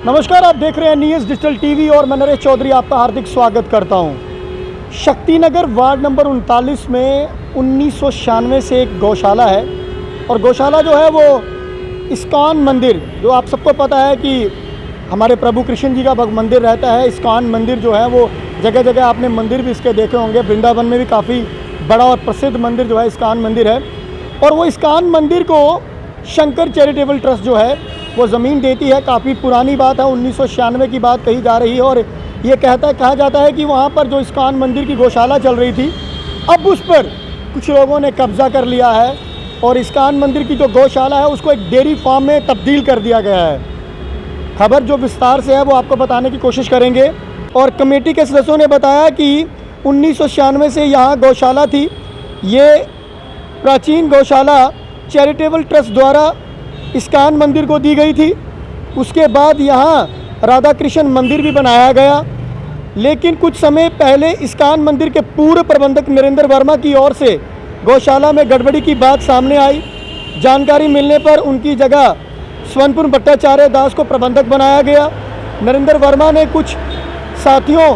नमस्कार, आप देख रहे हैं न्यूज़ डिजिटल टीवी और मैं नरेश चौधरी आपका हार्दिक स्वागत करता हूं। शक्तिनगर वार्ड नंबर 39 में 1996 से एक गौशाला है और गौशाला जो है वो इस्कॉन मंदिर, जो आप सबको पता है कि हमारे प्रभु कृष्ण जी का मंदिर रहता है। इस्कॉन मंदिर जो है वो जगह जगह आपने मंदिर भी इसके देखे होंगे। वृंदावन में भी काफ़ी बड़ा और प्रसिद्ध मंदिर जो है इस्कॉन मंदिर है। और वो इस्कॉन मंदिर को शंकर चैरिटेबल ट्रस्ट जो है वो ज़मीन देती है। काफ़ी पुरानी बात है, 1996 की बात कही जा रही है। और ये कहा जाता है कि वहाँ पर जो इस्कॉन मंदिर की गौशाला चल रही थी, अब उस पर कुछ लोगों ने कब्ज़ा कर लिया है और इस्कॉन मंदिर की जो गौशाला है उसको एक डेयरी फार्म में तब्दील कर दिया गया है। खबर जो विस्तार से है वो आपको बताने की कोशिश करेंगे। और कमेटी के सदस्यों ने बताया कि 1996 से यहाँ गौशाला थी। ये प्राचीन गौशाला चैरिटेबल ट्रस्ट द्वारा इस्कॉन मंदिर को दी गई थी। उसके बाद यहाँ राधा कृष्ण मंदिर भी बनाया गया, लेकिन कुछ समय पहले इस्कॉन मंदिर के पूर्व प्रबंधक नरेंद्र वर्मा की ओर से गौशाला में गड़बड़ी की बात सामने आई। जानकारी मिलने पर उनकी जगह स्वनपुर भट्टाचार्य दास को प्रबंधक बनाया गया। नरेंद्र वर्मा ने कुछ साथियों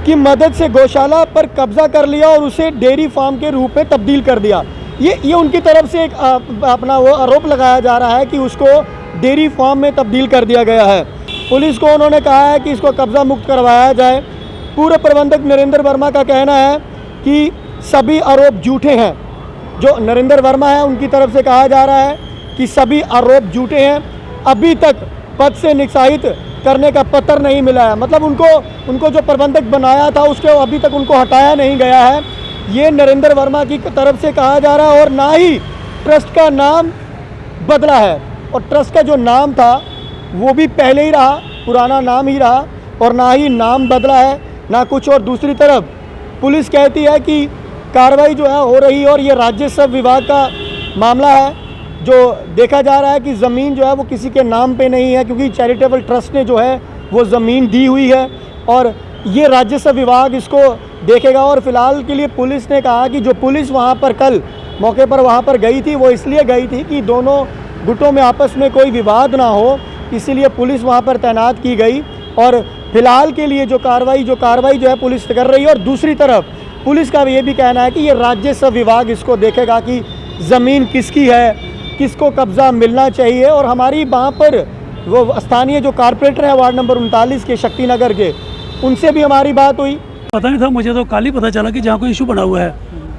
की मदद से गौशाला पर कब्जा कर लिया और उसे डेयरी फार्म के रूप में तब्दील कर दिया। ये उनकी तरफ से एक अपना वो आरोप लगाया जा रहा है कि उसको डेयरी फार्म में तब्दील कर दिया गया है। पुलिस को उन्होंने कहा है कि इसको कब्जा मुक्त करवाया जाए। पूर्व प्रबंधक नरेंद्र वर्मा का कहना है कि सभी आरोप झूठे हैं। जो नरेंद्र वर्मा है उनकी तरफ से कहा जा रहा है कि सभी आरोप झूठे हैं। अभी तक पद से निकासित करने का पत्र नहीं मिला है। मतलब उनको जो प्रबंधक बनाया था उसके अभी तक उनको हटाया नहीं गया है। ये नरेंद्र वर्मा की तरफ से कहा जा रहा है। और ना ही ट्रस्ट का नाम बदला है, और ट्रस्ट का जो नाम था वो भी पहले ही रहा, पुराना नाम ही रहा, और ना ही नाम बदला है ना कुछ। और दूसरी तरफ पुलिस कहती है कि कार्रवाई जो है हो रही है और ये राजस्व विभाग का मामला है। जो देखा जा रहा है कि ज़मीन जो है वो किसी के नाम पे नहीं है, क्योंकि चैरिटेबल ट्रस्ट ने जो है वो ज़मीन दी हुई है और ये राजस्व विभाग इसको देखेगा। और फिलहाल के लिए पुलिस ने कहा कि जो पुलिस वहाँ पर कल मौके पर वहाँ पर गई थी वो इसलिए गई थी कि दोनों गुटों में आपस में कोई विवाद ना हो, इसीलिए पुलिस वहाँ पर तैनात की गई। और फिलहाल के लिए जो कार्रवाई जो है पुलिस कर रही है। और दूसरी तरफ पुलिस का ये भी कहना है कि ये राजस्व विभाग इसको देखेगा कि ज़मीन किसकी है, किसको कब्ज़ा मिलना चाहिए। और हमारी वहाँ पर वो स्थानीय जो कारपोरेटर है वार्ड नंबर 39 के शक्तिनगर के, उनसे भी हमारी बात हुई। पता नहीं था, मुझे तो कल ही पता चला कि जहाँ कोई इशू बना हुआ है।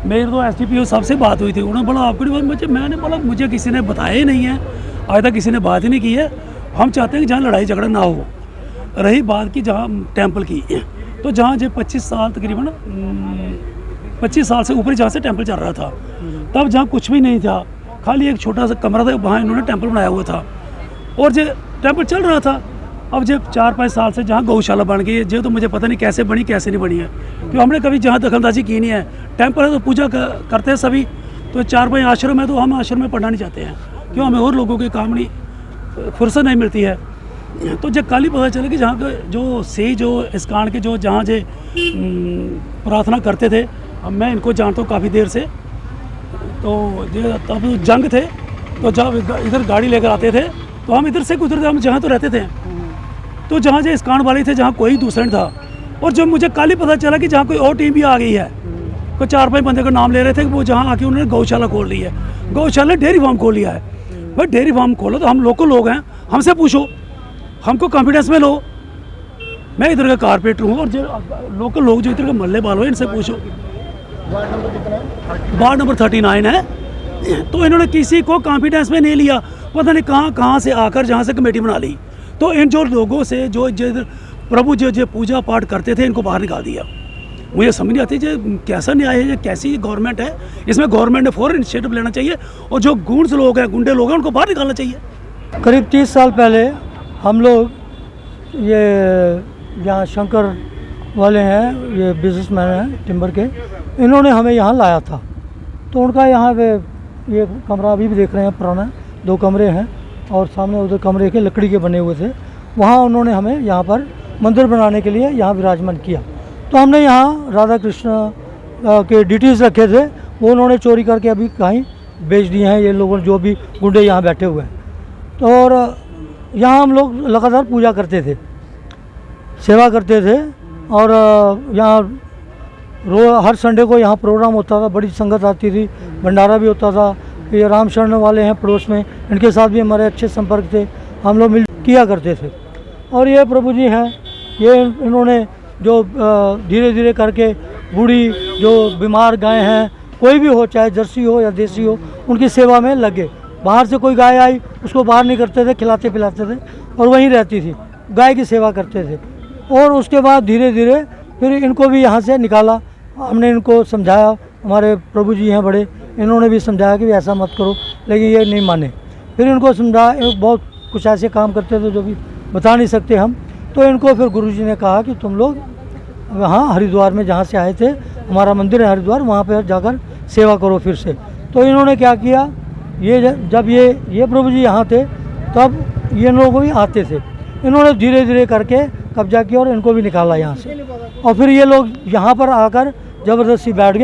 मेरी तो SDPO साहब से बात हुई थी, उन्होंने बोला आपकी बात मैंने बोला मुझे किसी ने बताया ही नहीं है, आज तक किसी ने बात ही नहीं की है। हम चाहते हैं कि जहाँ लड़ाई झगड़ा ना हो। रही बात की जहाँ टेम्पल की, तो जहाँ जो 25 साल तकरीबन 25 साल से ऊपर जहाँ से टेम्पल चल रहा था, तब जहाँ कुछ भी नहीं था, खाली एक छोटा सा कमरा था, वहाँ इन्होंने टेम्पल बनाया हुआ था और जो टेम्पल चल रहा था। अब जब 4-5 साल से जहाँ गौशाला बन गई है, जो तो मुझे पता नहीं कैसे बनी कैसे नहीं बनी है, क्योंकि हमने कभी जहाँ दखलंदाजी की नहीं है। टेम्पल है तो पूजा करते हैं सभी, तो 4-5 आश्रम है तो हम आश्रम में पढ़ना नहीं चाहते हैं, क्यों हमें और लोगों के काम नहीं फुर्सत नहीं मिलती है। तो जब कल ही पता चला कि जहाँ जो इस्कॉन के जो जहाँ जे प्रार्थना करते थे, अब मैं इनको जानता हूँ काफ़ी देर से, तो तब जंग थे तो जब इधर गाड़ी लेकर आते थे तो हम इधर से गुजरते, हम जहाँ तो रहते थे, तो जहाँ जो इस्कॉन वाले थे जहाँ कोई दूसरा नहीं था। और जब मुझे कल ही पता चला कि जहाँ कोई और टीम भी आ गई है, कोई 4-5 बंदे का नाम ले रहे थे कि वो जहाँ आके उन्होंने गौशाला खोल ली है, गौशाला ने डेयरी फार्म खोल लिया है। भाई डेयरी फार्म खोलो तो हम लोकल लोग हैं, हमसे पूछो, हमको कॉन्फिडेंस में लो। मैं इधर का कारपोरेटर हूँ और जो लोकल लोग जो इधर के मल्ले बाल हो इनसे पूछो। वार्ड नंबर 39 है। तो इन्होंने किसी को कॉन्फिडेंस में नहीं लिया, पता नहीं कहाँ से आकर जहाँ से कमेटी बना ली। तो इन जो लोगों से जो प्रभु जो पूजा पाठ करते थे इनको बाहर निकाल दिया। मुझे समझ नहीं आती जो कैसा न्याय है, कैसी गवर्नमेंट है। इसमें गवर्नमेंट ने फौरन इनिशिएटिव लेना चाहिए और जो गुंडे लोग हैं उनको बाहर निकालना चाहिए। करीब 30 साल पहले हम लोग ये यहाँ शंकर वाले हैं, ये बिजनेसमैन हैं टिम्बर के, इन्होंने हमें यहाँ लाया था। तो उनका यहाँ पे ये कमरा अभी भी देख रहे हैं, पुराना 2 कमरे हैं और सामने उधर कमरे के लकड़ी के बने हुए थे। वहाँ उन्होंने हमें यहाँ पर मंदिर बनाने के लिए यहाँ विराजमान किया। तो हमने यहाँ राधा कृष्ण के डिटेल्स रखे थे, वो उन्होंने चोरी करके अभी कहीं बेच दिए हैं ये लोगों, जो भी गुंडे यहाँ बैठे हुए हैं। तो और यहाँ हम लोग लगातार पूजा करते थे, सेवा करते थे। और यहाँ हर संडे को यहाँ प्रोग्राम होता था, बड़ी संगत आती थी, भंडारा भी होता था। ये राम शरण वाले हैं पड़ोस में, इनके साथ भी हमारे अच्छे संपर्क थे, हम लोग मिल किया करते थे। और ये प्रभु जी हैं, ये इन्होंने जो धीरे धीरे करके बूढ़ी जो बीमार गाय हैं, कोई भी हो, चाहे जर्सी हो या देसी हो, उनकी सेवा में लगे। बाहर से कोई गाय आई उसको बाहर नहीं करते थे, खिलाते पिलाते थे और वहीं रहती थी, गाय की सेवा करते थे। और उसके बाद धीरे धीरे फिर इनको भी यहाँ से निकाला। हमने इनको समझाया, हमारे प्रभु जी हैं बड़े, इन्होंने भी समझाया कि ऐसा मत करो, लेकिन ये नहीं माने। फिर इनको समझाया, बहुत कुछ ऐसे काम करते थे जो भी बता नहीं सकते हम। तो इनको फिर गुरुजी ने कहा कि तुम लोग वहाँ हरिद्वार में जहाँ से आए थे, हमारा मंदिर है हरिद्वार, वहाँ पर जाकर सेवा करो फिर से। तो इन्होंने क्या किया, ये जब ये प्रभु जी यहाँ थे तब ये लोग भी आते थे। इन्होंने धीरे धीरे करके कब्जा किया और इनको भी निकाला यहाँ से। और फिर ये लोग यहाँ पर आकर ज़बरदस्ती बैठ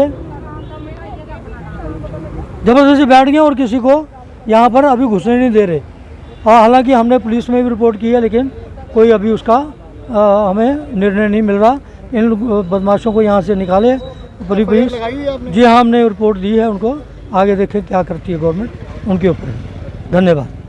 गए और किसी को यहाँ पर अभी घुसने नहीं दे रहे। और हालांकि हमने पुलिस में भी रिपोर्ट की है, लेकिन कोई अभी उसका हमें निर्णय नहीं मिल रहा। इन बदमाशों को यहाँ से निकाले पुलिस। जी हाँ, हमने रिपोर्ट दी है उनको, आगे देखें क्या करती है गवर्नमेंट उनके ऊपर। धन्यवाद।